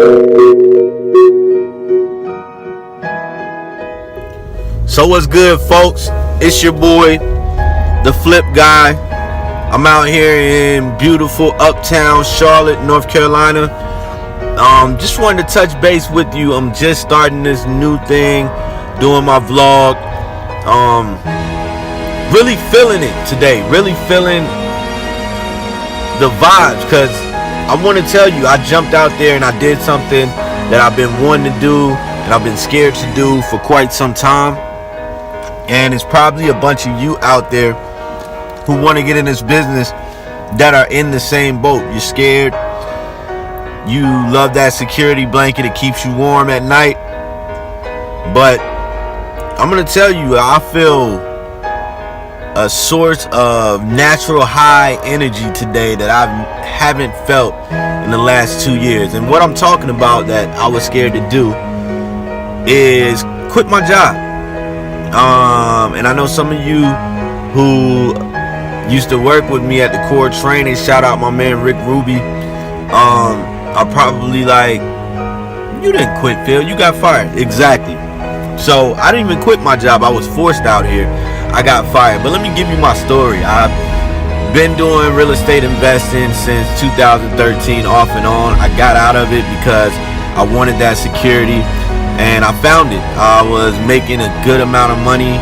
So what's good, folks? It's your boy, the Flip Guy. I'm out here in beautiful uptown Charlotte, North Carolina. Just wanted to touch base with you. I'm just starting this new thing, doing my vlog. Really feeling it today. Really feeling the vibes, because I want to tell you, I jumped out there and I did something that I've been wanting to do and I've been scared to do for quite some time. And it's probably a bunch of you out there who want to get in this business that are in the same boat. You're scared. You love that security blanket. It keeps you warm at night. But I'm going to tell you, I feel a source of natural high energy today that I haven't felt in the last 2 years. And what I'm talking about that I was scared to do is quit my job. And I know some of you who used to work with me at the core training, shout out my man Rick Ruby, are probably like, you didn't quit, Phil, you got fired. Exactly. So I didn't even quit my job. I was forced out here. I got fired. But let me give you my story. I've been doing real estate investing since 2013, off and on. I got out of it because I wanted that security, and I found it. I was making a good amount of money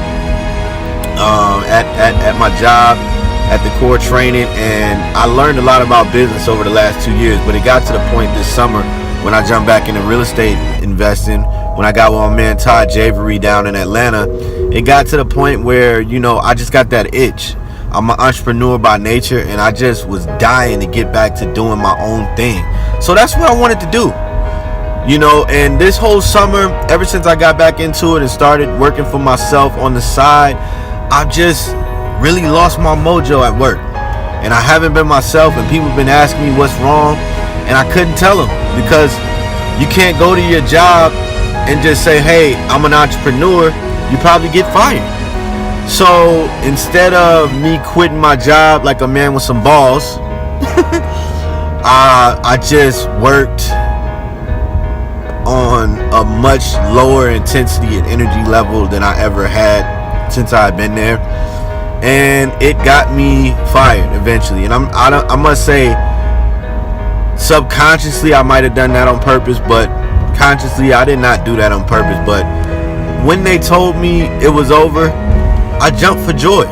at my job at the core training, and I learned a lot about business over the last 2 years. But it got to the point this summer when I jumped back into real estate investing, when I got with my man Todd Javery down in Atlanta. It got to the point where, I just got that itch. I'm an entrepreneur by nature, and I just was dying to get back to doing my own thing. So that's what I wanted to do. And this whole summer, ever since I got back into it and started working for myself on the side, I've just really lost my mojo at work. And I haven't been myself, and people have been asking me what's wrong, and I couldn't tell them, because you can't go to your job and just say, hey, I'm an entrepreneur. You probably get fired. So instead of me quitting my job like a man with some balls, I just worked on a much lower intensity and energy level than I ever had since I had been there, and it got me fired eventually. And I must say, subconsciously I might have done that on purpose, but consciously I did not do that on purpose. But when they told me it was over, I jumped for joy,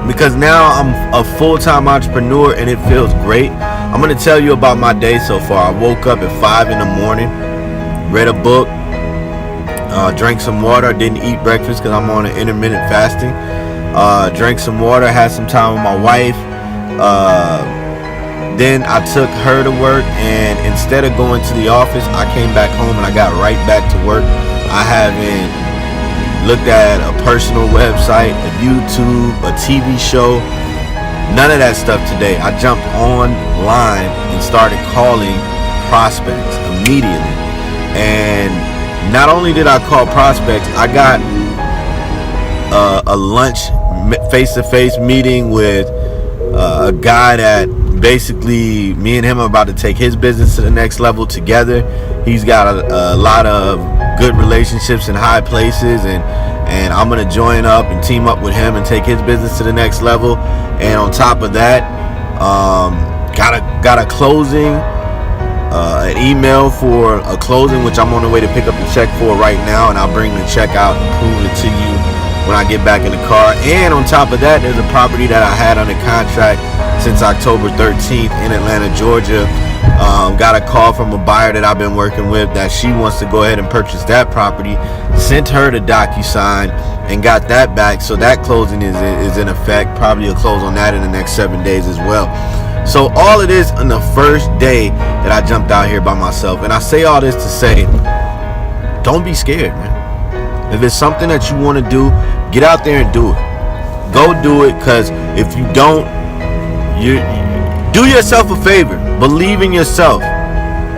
because now I'm a full-time entrepreneur and it feels great. I'm going to tell you about my day so far. I woke up at 5 in the morning, read a book, drank some water. I didn't eat breakfast because I'm on an intermittent fasting. Drank some water, had some time with my wife. Then I took her to work, and instead of going to the office, I came back home and I got right back to work. I haven't looked at a personal website, a YouTube, a TV show, none of that stuff today. I jumped online and started calling prospects immediately. And not only did I call prospects, I got a lunch face-to-face meeting with a guy that basically me and him are about to take his business to the next level together. He's got a lot of good relationships in high places, and I'm gonna join up and team up with him and take his business to the next level. And on top of that, got a closing, an email for a closing, which I'm on the way to pick up the check for right now, and I'll bring the check out and prove it to you when I get back in the car. And on top of that, there's a property that I had under contract since October 13th in Atlanta, Georgia. Got a call from a buyer that I've been working with that she wants to go ahead and purchase that property. Sent her the DocuSign and got that back. So that closing is in effect. Probably a close on that in the next 7 days as well. So all of this on the first day that I jumped out here by myself. And I say all this to say, don't be scared, man. If it's something that you want to do, get out there and do it. Go do it, because if you don't, you do yourself a favor. Believe in yourself.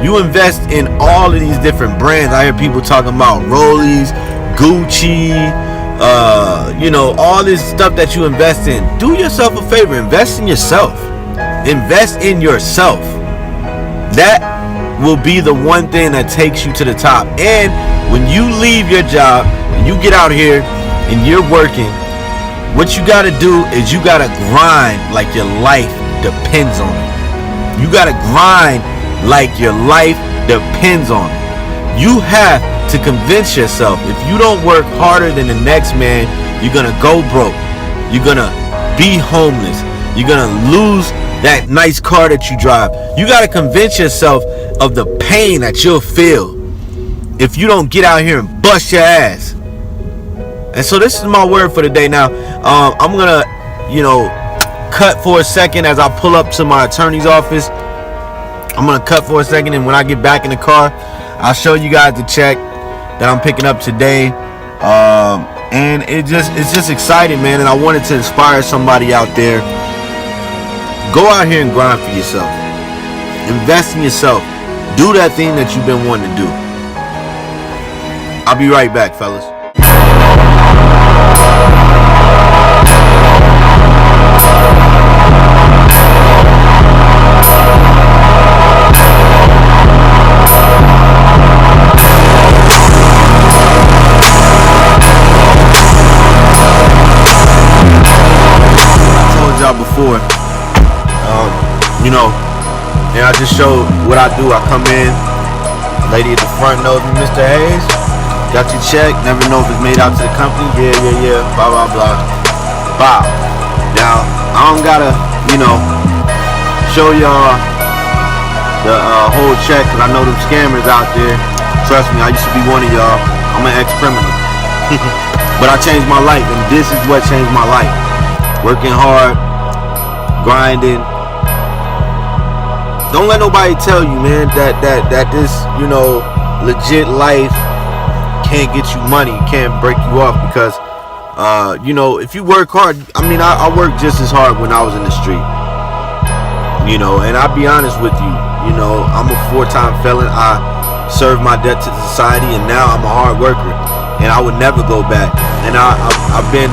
You invest in all of these different brands. I hear people talking about Rollies, Gucci, all this stuff that you invest in. Do yourself a favor. Invest in yourself. Invest in yourself. That will be the one thing that takes you to the top. And when you leave your job and you get out here and you're working, what you gotta do is you gotta grind like your life depends on it. You gotta grind like your life depends on it. You have to convince yourself, if you don't work harder than the next man, you're gonna go broke. You're gonna be homeless. You're gonna lose that nice car that you drive. You gotta convince yourself of the pain that you'll feel if you don't get out here and bust your ass. And so this is my word for the day. Now, I'm gonna, cut for a second as I pull up to my attorney's office. I'm gonna cut for a second, and when I get back in the car, I'll show you guys the check that I'm picking up today. And it's just exciting, man. And I wanted to inspire somebody out there. Go out here and grind for yourself. Invest in yourself. Do that thing that you've been wanting to do. I'll be right back, fellas. Before, and I just showed what I do. I come in, lady at the front knows me, Mr. Hayes, got your check, never know if it's made out to the company, yeah, blah, blah, blah, bow. Now, I don't gotta, show y'all the whole check, because I know them scammers out there. Trust me, I used to be one of y'all. I'm an ex-criminal. But I changed my life, and this is what changed my life. Working hard, grinding. Don't let nobody tell you, man, that this, legit life can't get you money, can't break you off, because if you work hard, I worked just as hard when I was in the street. And I'll be honest with you, I'm a 4-time felon. I served my debt to society, and now I'm a hard worker, and I would never go back. And I've been,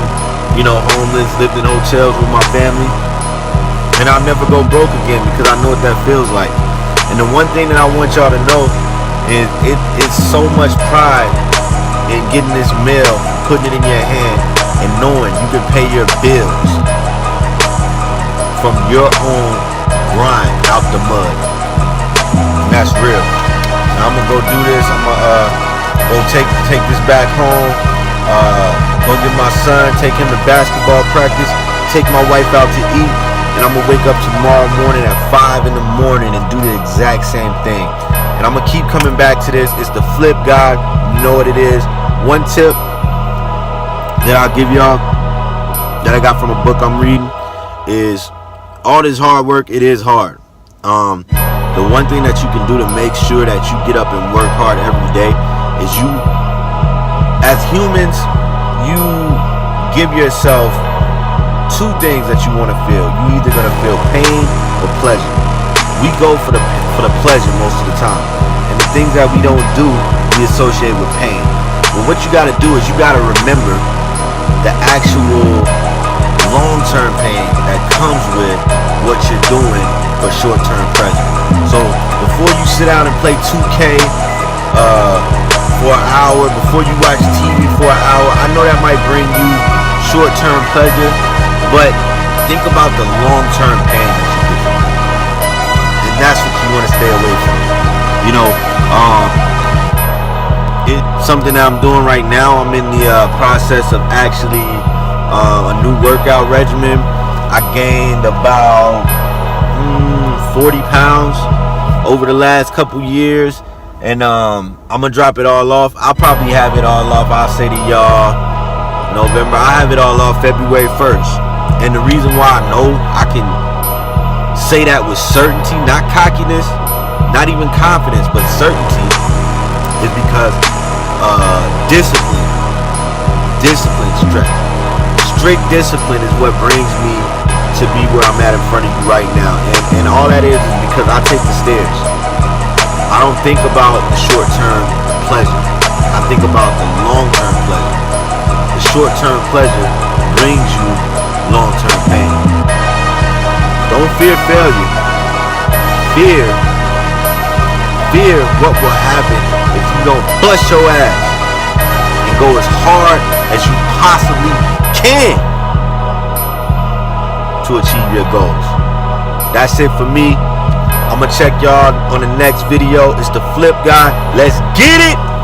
homeless, lived in hotels with my family. And I'll never go broke again, because I know what that feels like. And the one thing that I want y'all to know is it's so much pride in getting this mail, putting it in your hand, and knowing you can pay your bills from your own grind out the mud. And that's real. Now I'm gonna go do this. I'm gonna go take this back home. Go get my son, take him to basketball practice, take my wife out to eat. And I'm going to wake up tomorrow morning at 5 in the morning and do the exact same thing. And I'm going to keep coming back to this. It's the flip guide. You know what it is. One tip that I'll give y'all that I got from a book I'm reading is all this hard work, it is hard. The one thing that you can do to make sure that you get up and work hard every day is you, as humans, you give yourself two things that you want to feel. You either gonna feel pain or pleasure. We go for the pleasure most of the time, and the things that we don't do, we associate with pain. But what you gotta do is you gotta remember the actual long-term pain that comes with what you're doing for short-term pleasure. So before you sit down and play 2K for an hour, before you watch TV for an hour, I know that might bring you short-term pleasure, but think about the long-term pain that you get from it. And that's what you want to stay away from. It's something that I'm doing right now. I'm in the process of actually a new workout regimen. I gained about 40 pounds over the last couple years. And I'm going to drop it all off. I'll probably have it all off. I'll say to y'all November. I have it all off February 1st. And the reason why I know I can say that with certainty, not cockiness, not even confidence, but certainty, is because discipline, strict discipline is what brings me to be where I'm at in front of you right now. And all that is because I take the stairs. I don't think about the short-term pleasure. I think about the long-term pleasure. The short-term pleasure brings you long-term pain. Don't fear failure. Fear fear what will happen if you don't bust your ass and go as hard as you possibly can to achieve your goals. That's it for me. I'm gonna check y'all on the next video. It's the Flip Guy. Let's get it.